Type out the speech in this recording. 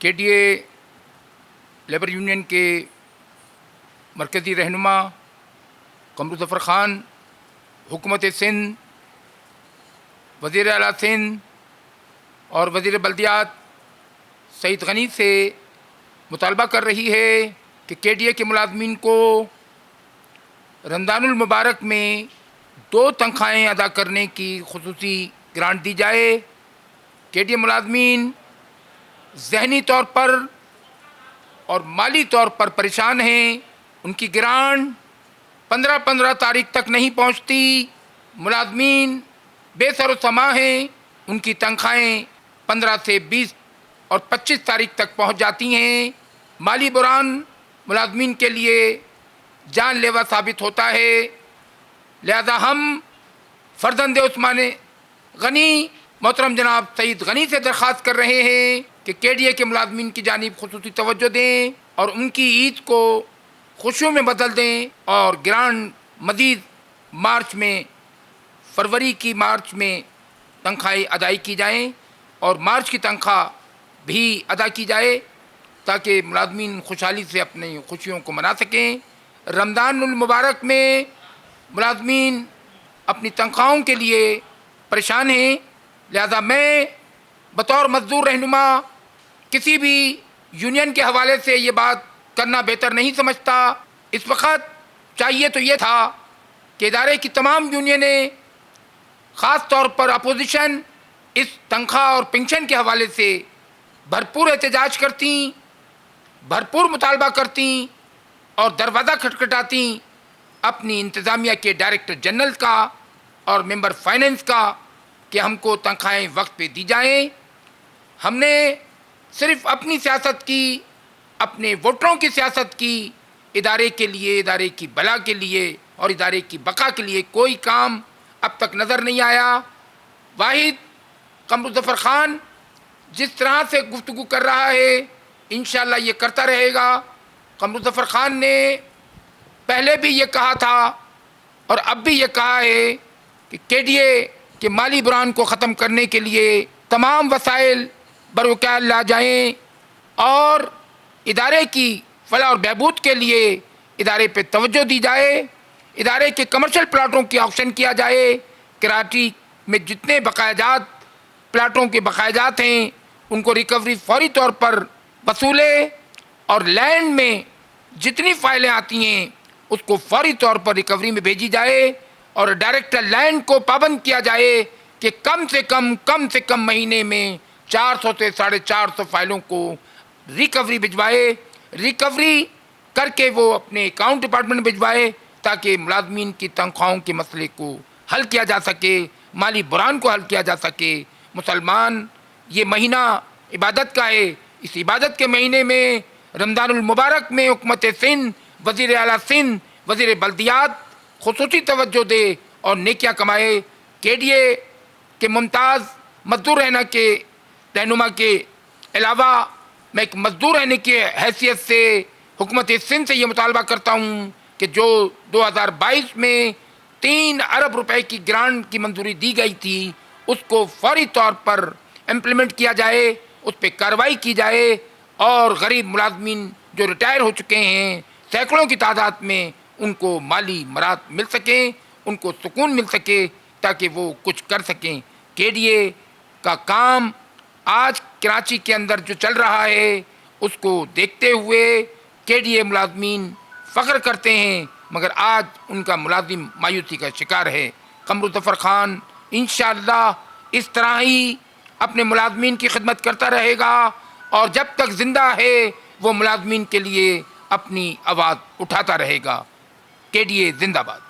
کے D A labour union کے مرکزی رہنما قمر ظفر خان حکومت سندھ، وزیر اعلیٰ سندھ اور وزیر بلدیات سعید غنی سے مطالبہ کر رہی ہے کہ کے ڈی اے کے ملازمین کو رمضان المبارک میں 2 تنخواہیں ادا کرنے کی خصوصی گرانٹ دی جائے۔ کے ڈی اے ملازمین ذہنی طور پر اور مالی طور پر پریشان ہیں، ان کی گرانٹ 15 تاریخ تک نہیں پہنچتی، ملازمین بے سر و سامان ہیں، ان کی تنخواہیں 15 سے 20 اور 25 تاریخ تک پہنچ جاتی ہیں۔ مالی بحران ملازمین کے لیے جان لیوا ثابت ہوتا ہے، لہذا ہم فرزند عثمان غنی محترم جناب سعید غنی سے درخواست کر رہے ہیں کہ کے ڈی اے کے ملازمین کی جانب خصوصی توجہ دیں اور ان کی عید کو خوشیوں میں بدل دیں، اور گرانٹ مزید فروری کی مارچ میں تنخواہیں ادائی کی جائیں اور مارچ کی تنخواہ بھی ادا کی جائے تاکہ ملازمین خوشحالی سے اپنی خوشیوں کو منا سکیں۔ رمضان المبارک میں ملازمین اپنی تنخواہوں کے لیے پریشان ہیں، لہذا میں بطور مزدور رہنما کسی بھی یونین کے حوالے سے یہ بات کرنا بہتر نہیں سمجھتا۔ اس وقت چاہیے تو یہ تھا کہ ادارے کی تمام یونینیں، خاص طور پر اپوزیشن، اس تنخواہ اور پنشن کے حوالے سے بھرپور احتجاج کرتیں، بھرپور مطالبہ کرتیں اور دروازہ کھٹکھٹاتیں اپنی انتظامیہ کے ڈائریکٹر جنرل کا اور ممبر فائننس کا کہ ہم کو تنخواہیں وقت پہ دی جائیں۔ ہم نے صرف اپنی سیاست کی، اپنے ووٹروں کی سیاست کی، ادارے کے لیے، ادارے کی بھلا کے لیے اور ادارے کی بقا کے لیے کوئی کام اب تک نظر نہیں آیا۔ واحد قمر ظفر خان جس طرح سے گفتگو کر رہا ہے انشاءاللہ یہ کرتا رہے گا۔ قمر ظفر خان نے پہلے بھی یہ کہا تھا اور اب بھی یہ کہا ہے کہ کے ڈی اے کے مالی بحران کو ختم کرنے کے لیے تمام وسائل بروقار لا جائیں اور ادارے کی فلاح اور بہبود کے لیے ادارے پہ توجہ دی جائے، ادارے کے کمرشل پلاٹوں کی آکشن کیا جائے، کراچی میں جتنے پلاٹوں کے بقایاجات ہیں ان کو ریکوری فوری طور پر وصولے اور لینڈ میں جتنی فائلیں آتی ہیں اس کو فوری طور پر ریکوری میں بھیجی جائے اور ڈائریکٹر لینڈ کو پابند کیا جائے کہ کم سے کم مہینے میں 400 سے 450 فائلوں کو ریکوری بھجوائے، ریکوری کر کے وہ اپنے اکاؤنٹ ڈپارٹمنٹ میں بھجوائے تاکہ ملازمین کی تنخواہوں کے مسئلے کو حل کیا جا سکے، مالی بحران کو حل کیا جا سکے۔ مسلمان یہ مہینہ عبادت کا ہے، اس عبادت کے مہینے میں رمضان المبارک میں حکومت سندھ، وزیر اعلیٰ سندھ، وزیر بلدیات خصوصی توجہ دے اور نیکیاں کمائے۔ کے ڈی اے کے ممتاز مزدور رہنما کے علاوہ میں ایک مزدور رہنے کی حیثیت سے حکومت سندھ سے یہ مطالبہ کرتا ہوں کہ جو 2022 میں 3 ارب روپے کی گرانٹ کی منظوری دی گئی تھی اس کو فوری طور پر امپلیمنٹ کیا جائے، اس پہ کارروائی کی جائے اور غریب ملازمین جو ریٹائر ہو چکے ہیں سینکڑوں کی تعداد میں ان کو مالی مراحت مل سکیں، ان کو سکون مل سکے تاکہ وہ کچھ کر سکیں۔ کے ڈی اے کا کام آج کراچی کے اندر جو چل رہا ہے اس کو دیکھتے ہوئے کے ڈی اے ملازمین فخر کرتے ہیں، مگر آج ان کا ملازم مایوسی کا شکار ہے۔ قمر ظفر خان انشاءاللہ اس طرح ہی اپنے ملازمین کی خدمت کرتا رہے گا اور جب تک زندہ ہے وہ ملازمین کے لیے اپنی آواز اٹھاتا رہے گا۔ کے ڈی اے زندہ باد۔